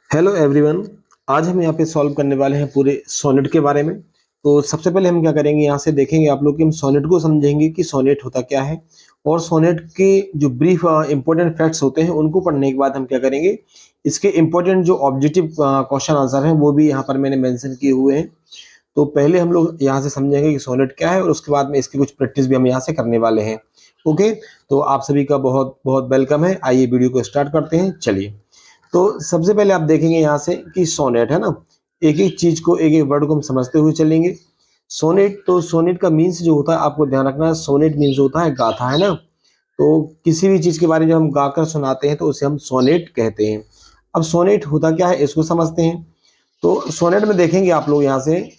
Hello everyone. आज हम यहाँ पे सॉल्व करने वाले हैं पूरे सोनेट के बारे में। तो सबसे पहले हम क्या करेंगे, यहाँ से देखेंगे आप लोग कि हम सोनेट को समझेंगे कि सोनेट होता क्या है, और सोनेट के जो ब्रीफ इंपॉर्टेंट फैक्ट्स होते हैं उनको पढ़ने के बाद हम क्या करेंगे, इसके इंपॉर्टेंट जो ऑब्जेक्टिव क्वेश्चन आंसर हैं वो भी यहाँ पर मैंने मेंशन किए हुए हैं। तो पहले हम लोग यहाँ से समझेंगे कि सोनेट क्या है, और उसके बाद में इसकी कुछ प्रैक्टिस भी हम यहाँ से करने वाले हैं। ओके, तो आप सभी का बहुत बहुत वेलकम है। आइए वीडियो को स्टार्ट करते हैं। चलिए, तो सबसे पहले आप देखेंगे यहाँ से कि सोनेट है ना, एक एक चीज को एक एक वर्ड को हम समझते हुए चलेंगे। सोनेट, तो सोनेट का मीन्स जो होता है आपको ध्यान रखना है, सोनेट मीन्स होता है गाथा, है ना। तो किसी भी चीज के बारे में जब हम गाकर सुनाते हैं तो उसे हम सोनेट कहते हैं। अब सोनेट होता क्या है इसको समझते हैं। तो सोनेट में देखेंगे आप लोग यहाँ से,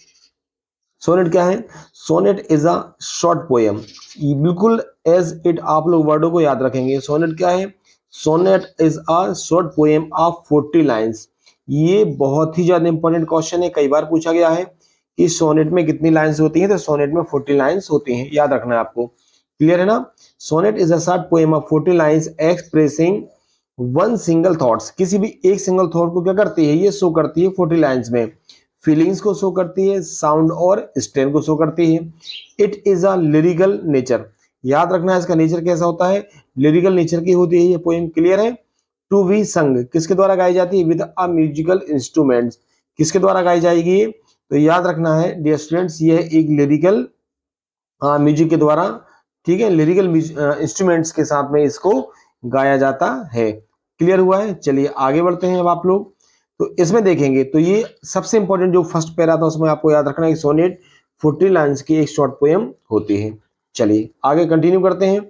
सोनेट क्या है। Sonnet is a short poem. बिल्कुल एज इट आप लोग वर्डों को याद रखेंगे। सोनेट क्या है, sonnet is a short poem of 40 lines. ये बहुत ही ज्यादा इंपॉर्टेंट क्वेश्चन है, कई बार पूछा गया है कि सोनेट में कितनी लाइन्स होती हैं, तो सोनेट में 40 लाइन्स होती हैं, याद रखना है आपको। क्लियर है ना। Sonnet is a short poem of 40 lines expressing one single thoughts. किसी भी एक सिंगल थॉट को क्या करती है, ये शो करती है 40 लाइन्स में। फीलिंग्स को शो करती है, साउंड और स्टेन को शो करती है। It is a lyrical nature. याद रखना है इसका नेचर कैसा होता है, लिरिकल नेचर की होती है ये पोएम। क्लियर है। टू बी संग किसके द्वारा गाई जाती है, विद अ म्यूजिकल इंस्ट्रूमेंट्स। किसके द्वारा गाई जाएगी, तो याद रखना है डियर स्टूडेंट्स, ये एक लिरिकल म्यूजिक के द्वारा, ठीक है, लिरिकल इंस्ट्रूमेंट्स के साथ में इसको गाया जाता है। क्लियर हुआ है। चलिए आगे बढ़ते हैं अब आप लोग। तो इसमें देखेंगे तो ये सबसे इंपॉर्टेंट जो फर्स्ट पैरा था उसमें आपको याद रखना है कि सोनेट 40 लाइन्स की एक शॉर्ट पोएम होती है। चलिए आगे कंटिन्यू करते हैं।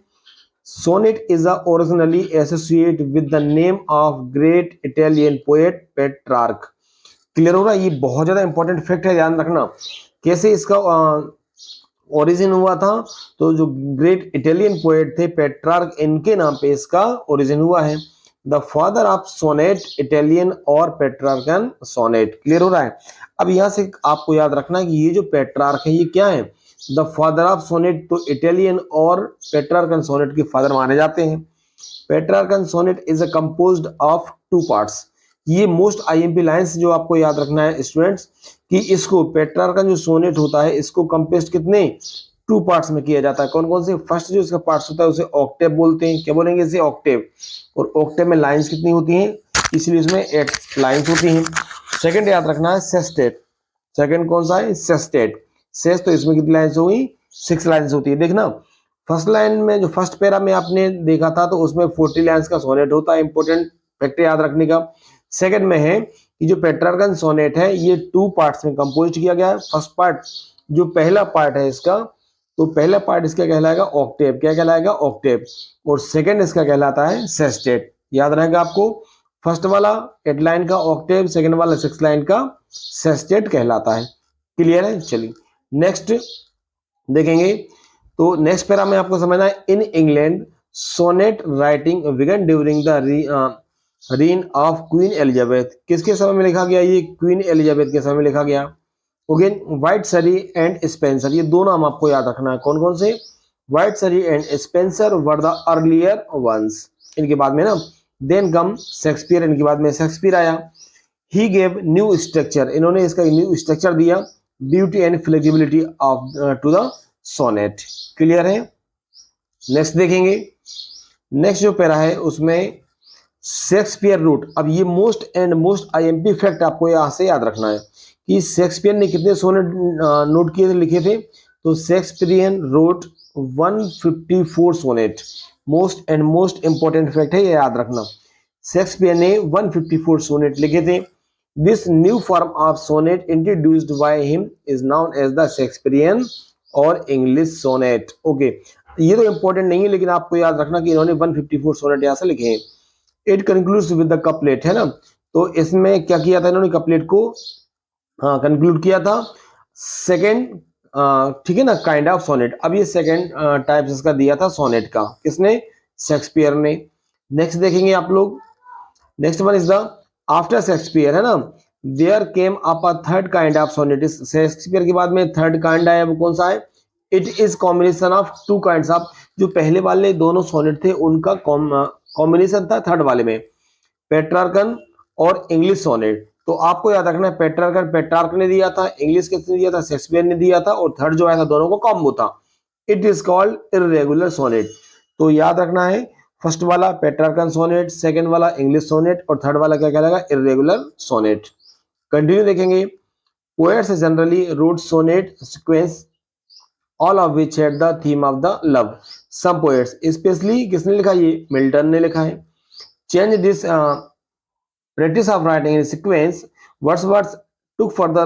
Sonnet is originally associate with the name of great Italian poet Petrarch. Clear हो रहा है, ये बहुत ज्यादा इंपॉर्टेंट फैक्ट है, ध्यान रखना कैसे इसका ओरिजिन हुआ था। तो जो ग्रेट इटालियन पोएट थे पेट्रार्क, इनके नाम पे इसका ओरिजिन हुआ है। The father of sonnet Italian और पेट्रार्कन सोनेट। क्लियर हो रहा है। अब यहां से आपको याद रखना है कि ये जो पेट्रार्क है ये क्या है, द फादर ऑफ सोनेट। तो इटालियन और पेट्रार्कन सोनेट के फादर माने जाते हैं। Petrarchan sonnet is a composed of two parts. ये मोस्ट आईएमपी लाइंस जो आपको याद रखना है स्टूडेंट्स, कि इसको पेट्रार्कन जो सोनेट होता है इसको कंपोस्ट कितने टू पार्ट्स में किया जाता है। कौन कौन से, फर्स्ट जो इसका पार्ट्स होता है उसे ऑक्टेव बोलते हैं। क्या बोलेंगे इसे, ऑक्टेव। और ऑक्टेव में लाइंस कितनी होती हैं, इसलिए इसमें 8 लाइंस होती हैं। सेकंड याद रखना है सेस्टेट। सेकंड कौन सा है, सेस्टेट। सेस, तो इसमें कितनी लाइंस हुई, 6 लाइंस होती है। देखना फर्स्ट लाइन में जो फर्स्ट पैरा में आपने देखा था तो उसमें 40 लाइंस का सोनेट होता है, इंपॉर्टेंट फैक्ट याद रखने का। सेकंड में है कि जो पेट्रार्कन सोनेट है ये 2 पार्ट्स में कंपोज किया गया है। फर्स्ट पार्ट, जो पहला पार्ट है इसका, तो पहला पार्ट इसका कहलाएगा ऑक्टेव। क्या कहलाएगा, ऑक्टेव। और सेकंड इसका कहलाता है सेस्टेट। याद रहेगा आपको, फर्स्ट वाला 8 लाइन का ऑक्टेव, सेकंड वाला 6 लाइन का सेस्टेट कहलाता है। क्लियर है। चलिए नेक्स्ट देखेंगे। तो नेक्स्ट पैरा में आपको समझना है, in England sonnet writing began during the reign of queen Elizabeth. किसके समय में लिखा गया, ये क्वीन एलिजाबेथ के समय में लिखा गया। Again white Surrey and Spencer, ये दो नाम आपको याद रखना है। कौन कौन से, Wyatt Surrey and Spenser were the earlier ones. इनके बाद में ना, देन कम शेक्सपियर, इनके बाद में शेक्सपियर आया। ही गेव न्यू स्ट्रक्चर, इन्होंने इसका न्यू स्ट्रक्चर दिया, beauty and flexibility of to the sonnet. Clear है। नेक्स्ट देखेंगे। नेक्स्ट जो पैरा है उसमें शेक्सपियर रूट। अब ये most and most IMP fact आपको यहां से याद रखना है कि शेक्सपियर ने कितने सोनेट नोट किए थे, लिखे थे। तो Shakespearean wrote 154 sonnet. Most and most important fact है, ये याद रखना। शेक्सपियर ने 154 सोनेट लिखे थे। This new form of sonnet introduced by him is known as the Shakespearean और इंग्लिश सोनेट। ओके, ये तो इंपॉर्टेंट नहीं है लेकिन आपको याद रखना कि इन्होंने 154 सोनेट यहां से लिखे हैं। It concludes with the couplet, है ना। तो इसमें क्या किया था इन्होंने, कपलेट को कंक्लूड किया था। सेकंड, ठीक है ना, काइंड ऑफ सोनेट। अब ये सेकंड टाइप इसका दिया था सोनेट का, किसने, शेक्सपियर ने। नेक्स्ट देखेंगे आप लोग। Next one is the after Shakespeare, है ना, there came up a third kind of sonnet. Shakespeare के बाद में थर्ड काइंड आया, वो कौन सा है, it is combination of two kinds of. जो पहले वाले दोनों सोनेट थे उनका कॉम्बिनेशन था थर्ड वाले में, पेट्रार्कन और इंग्लिश सोनेट। तो आपको याद रखना है पेट्रार्क ने दिया था, इंग्लिश किसने दिया था, शेक्सपियर ने दिया था, और थर्ड जो आया था दोनों को कॉम्बो था। It is called irregular sonnet. तो याद रखना है फर्स्ट वाला पेट्रार्कन सोनेट, सेकंड वाला इंग्लिश सोनेट, और थर्ड वाला क्या कहलाएगा, इर्रेगुलर सोनेट। कंटिन्यू देखेंगे। Poets generally wrote sonnet sequence all of which had the theme of the love. Some poets, especially किसने लिखा, ये मिल्टन ने लिखा है। Change this practice of writing in sequence, Wordsworth took further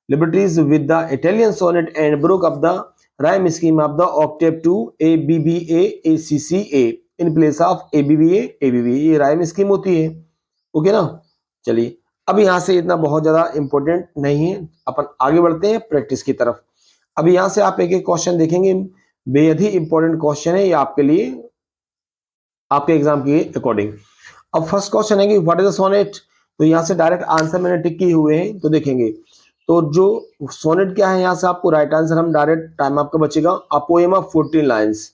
liberties with the Italian sonnet and broke up the rhyme scheme of the octave to ABBA ACCA in place of ABBA ABBA। ये rhyme scheme होती है, okay ना। चलिए अब यहाँ से इतना बहुत ज्यादा इंपॉर्टेंट नहीं है, अपन आगे बढ़ते हैं प्रैक्टिस की तरफ। अब यहाँ से आप एक एक क्वेश्चन देखेंगे, बेहद ही इंपॉर्टेंट क्वेश्चन है ये आपके लिए, आपके एग्जाम के अकॉर्डिंग। अब फर्स्ट क्वेश्चन है कि व्हाट इज अ सोनेट। तो यहाँ से डायरेक्ट आंसर मैंने टिक किए हुए हैं, तो देखेंगे। तो जो सोनेट क्या है, यहाँ से आपको राइट आंसर, हम डायरेक्ट टाइम आपका बचेगा। A poem of 14 lines.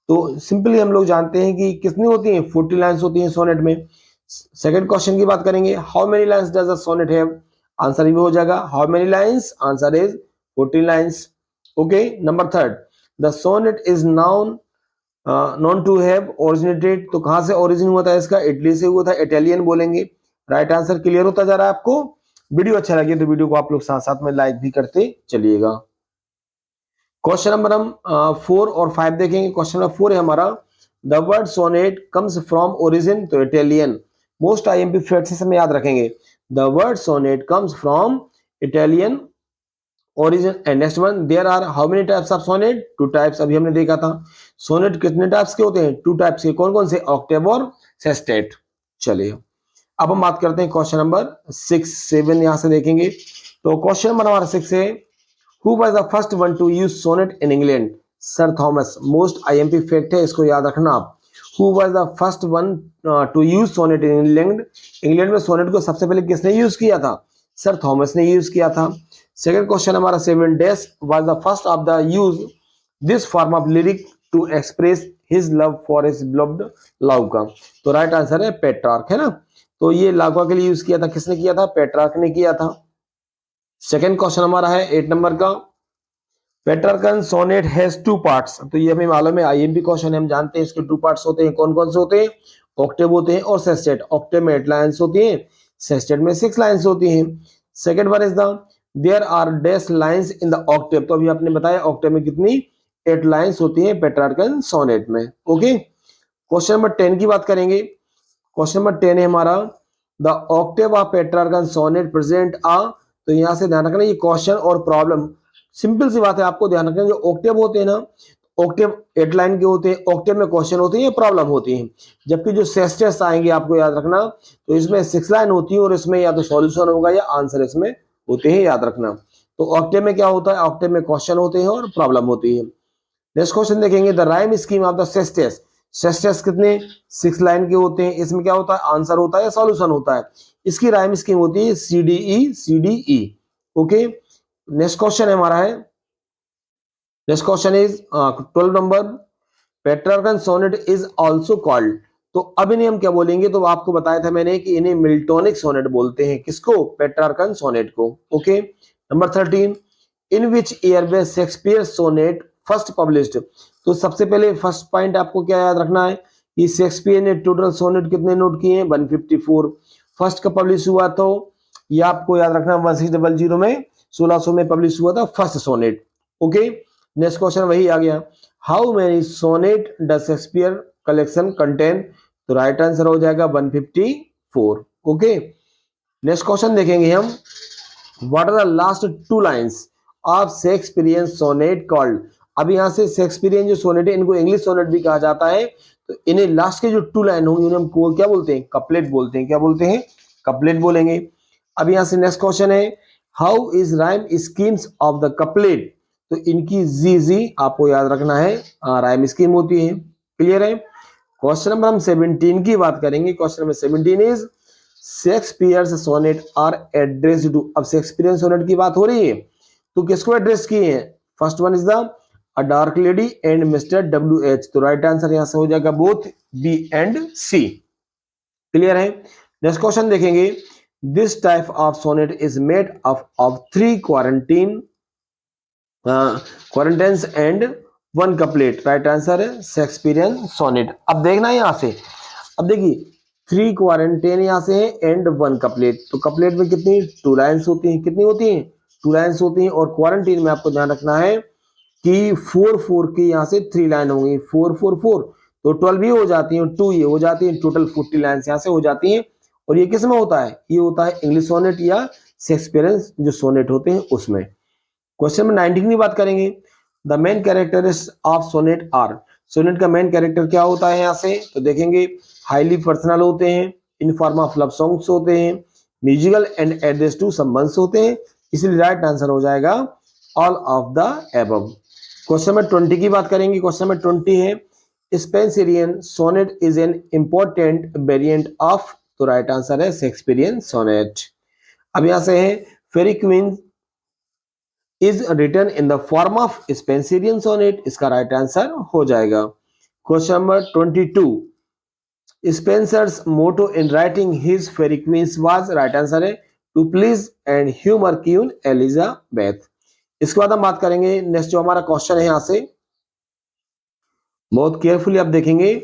तो सिंपली हम लोग जानते हैं कि कितनी होती हैं, 40 लाइन्स होती हैं सोनेट में। सेकंड क्वेश्चन की बात करेंगे, how many lines does a sonnet have. Answer ये हो जाएगा how many lines, answer is 14 lines. Okay. Number third, the sonnet is known to have originated. तो कहां से ओरिजिन हुआ था इसका, इटली से हुआ था, इटालियन बोलेंगे। राइट आंसर क्लियर होता जा रहा है आपको। वीडियो अच्छा लगे तो वीडियो को आप लोग साथ साथ में लाइक भी करते चलिएगा। क्वेश्चन नंबर हम 4 और 5 देखेंगे। क्वेश्चन नंबर 4 है हमारा, the word sonnet comes from origin, तो इटालियन। मोस्ट आईएमपी फैक्ट्स से याद रखेंगे, the word sonnet comes from Italian origin। and next one, there are how many types of sonnet, two types. अभी हमने देखा था सोनेट कितने टाइप्स के होते हैं, टू टाइप्स के। कौन कौन से, ऑक्टेव और सेस्टेट। चलिए अब हम बात करते हैं क्वेश्चन नंबर 6 7 यहां से देखेंगे। तो क्वेश्चन नंबर हमारा 6 है, who was the first one to use sonnet in England. Sir Thomas. Most IMP fact है, इसको याद रखना आप। Who was the first one to use sonnet in England. England में सोनेट को सबसे पहले किसने यूज किया था, सर थॉमस ने यूज किया था। सेकंड क्वेश्चन हमारा 7 dash was the first of the use this form of lyric to express his love for his beloved Laura. तो राइट आंसर है पेट्रार्क, है ना। तो ये लाउका के लिए यूज किया था, किसने किया था, पेट्रार्क ने किया था। सेकंड क्वेश्चन हमारा है 8 नंबर का, Petrarchan sonnet has two parts. तो ये हमें मालूम है, आईएमपी क्वेश्चन है, हम जानते हैं इसके टू पार्ट्स होते हैं। कौन कौन से होते हैं, ऑक्टेव होते हैं और सेस्टेट। ऑक्टेव में 8 लाइन्स होती हैं, सेस्टेट में 6 लाइन्स होती हैं। Second one is the there are dash lines in the octave. तो अभी आपने बताया ऑक्टेव में कितनी, 8 लाइन्स होती हैं पेट्रार्कन सोनेट में। ओके। क्वेश्चन नंबर 10 की बात करेंगे। क्वेश्चन नंबर 10 है हमारा, the octave of Petrarchan sonnet present आ। तो यहां से ध्यान रखना, ये क्वेश्चन और प्रॉब्लम सिंपल सी बात है, आपको ध्यान रखना। जो ऑक्टेव होते हैं ना, ऑक्टेव 8 लाइन के होते हैं, ऑक्टेव में क्वेश्चन होते हैं, प्रॉब्लम होती है। जबकि जो सेस्टेस आएंगे आपको याद रखना, तो इसमें 6 लाइन होती है और इसमें या तो सॉल्यूशन होगा या आंसर इसमें होते हैं, याद रखना। तो ऑक्टेव में क्या होता है, ऑक्टेव में क्वेश्चन होते हैं और प्रॉब्लम होती है। नेक्स्ट क्वेश्चन देखेंगे, the rhyme scheme of the sestet. Sestet कितने, 6 लाइन के होते हैं। इसमें क्या होता है, आंसर होता है या सॉल्यूशन होता है। इसकी राइम स्कीम होती है CDE CDE। Okay. Next question हमारा है, next question is 12 number, Petrarchan sonnet is also called. तो अब इन्हें हम क्या बोलेंगे, तो आपको बताया था मैंने कि इन्हें मिल्टोनिक सोनेट बोलते हैं। किसको, पेट्रार्कन सोनेट को। Okay. Number 13, in which year में शेक्सपियर सोनेट फर्स्ट पब्लिश्ड। तो सबसे पहले फर्स्ट पॉइंट आपको क्या याद रखना है कि शेक्सपियर ने टोटल सोनेट कितने नोट किए हैं, 154। फर्स्ट का पब्लिश हुआ तो ये आपको याद रखना 1600 में, 1600 में पब्लिश हुआ था first sonnet. Okay. Next question वही आ गया, how many sonnet the Shakespeare collection contain. तो राइट आंसर हो जाएगा 154। ओके। नेक्स्ट क्वेश्चन देखेंगे हम, what are the last 2 lines of Shakespearean sonnet called. अब यहाँ से शेक्सपियरियन जो सोनेट है, इनको इंग्लिश सोनेट भी कहा जाता है। तो इन्हें लास्ट के जो 2 लाइन होंगी उन्हें हम क्या बोलते हैं, कपलेट बोलते हैं। क्या बोलते हैं, कपलेट बोलेंगे। अब यहाँ से नेक्स्ट क्वेश्चन है, how is rhyme schemes of the couplet. तो इनकी जी आपको याद रखना है, राइम स्कीम होती है। क्लियर है। क्वेश्चन नंबर हम 17 की बात करेंगे। Question number 17 is Shakespeare's sonnet are addressed to. अब शेक्सपियरियन सोनेट की बात हो रही है, तो किसको एड्रेस किए हैं। First one is the uh dark lady and mister WH। तो राइट आंसर यहां से हो जाएगा both B and C। Clear है। नेक्स्ट क्वेश्चन देखेंगे, this type of sonnet is made of 3 quatrains and 1 couplet. Right answer है Shakespearean sonnet. अब देखना है यहां से, अब देखिए 3 क्वारंटाइन यहां से है एंड 1 कपलेट, तो कपलेट में कितनी 2 लाइन्स होती हैं, कितनी होती हैं 2 लाइन्स होती हैं, और क्वारंटाइन में आपको ध्यान रखना है कि 4 की यहां से 3 लाइन होंगी, 4 तो 12 भी हो जाती है, 2 ये हो जाती है, टोटल 40 लाइन्स यहां से हो जाती हैं। और ये किस में होता है, ये होता है इंग्लिश सोनेट या शेक्सपियरियन जो सोनेट होते हैं उसमें। क्वेश्चन नंबर 19 की बात करेंगे, the main characteristics of sonnet are. Sonnet का मेन कैरेक्टर क्या होता है यहां से, तो देखेंगे हाईली पर्सनल होते हैं, in form of love songs होते हैं, म्यूजिकल एंड एड्रेस टू संबंध होते हैं, इसलिए राइट आंसर हो जाएगा all of the above. Question number 20 की बात करेंगे, क्वेश्चन नंबर 20 है Spenserian sonnet is an important variant of, तो राइट आंसर है शेक्सपियरियन सोनेट। अब यहां से है Faerie Queene is written in the form of Spenserian sonnet, इसका राइट आंसर हो जाएगा। Question number 22, Spenser's motto in writing his Faerie Queens was, right answer है to please and humour Queen Elizabeth. इसके बाद हम बात करेंगे नेक्स्ट जो हमारा क्वेश्चन है यहां से, बहुत केयरफुली आप देखेंगे,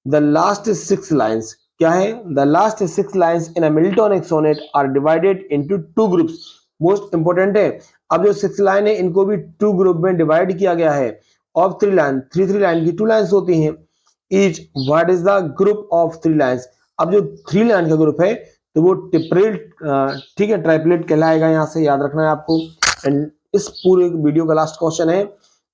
द लास्ट 6 लाइन्स क्या है, the last 6 lines in a Miltonic sonnet are divided into 2 groups. Most important है, अब जो 6 लाइन है इनको भी 2 ग्रुप में डिवाइड किया गया है, ऑफ 3 लाइन, 3 लाइन की 2 लाइन्स होती हैं each, what is the group of 3 lines. अब जो 3 लाइन का ग्रुप है तो वो ट्रिपलेट, ठीक है, ट्राइपलेट कहलाएगा, यहां से याद रखना है आपको। एंड इस पूरे वीडियो का लास्ट क्वेश्चन है,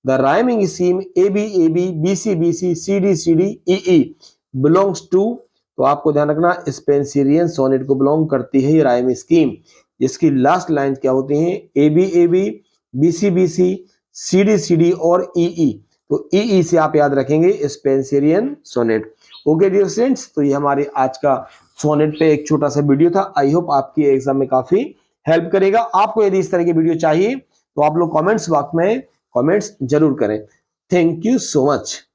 the rhyming scheme A B B C C D E belongs to, तो आपको ध्यान रखना स्पेंसरियन सोनेट को बिलोंग करती है ये राइम स्कीम, जिसकी लास्ट लाइन क्या होती है ए बी सी डी और ई, तो ई से आप याद रखेंगे Spenserian sonnet. Okay dear students, तो ये हमारे आज का सोनेट पे एक छोटा सा वीडियो था, आई होप आपकी एग्जाम में काफी हेल्प करेगा। आपको यदि इस तरह की वीडियो चाहिए तो आप लोग कमेंट्स बॉक्स में कमेंट्स जरूर करें। Thank you so much.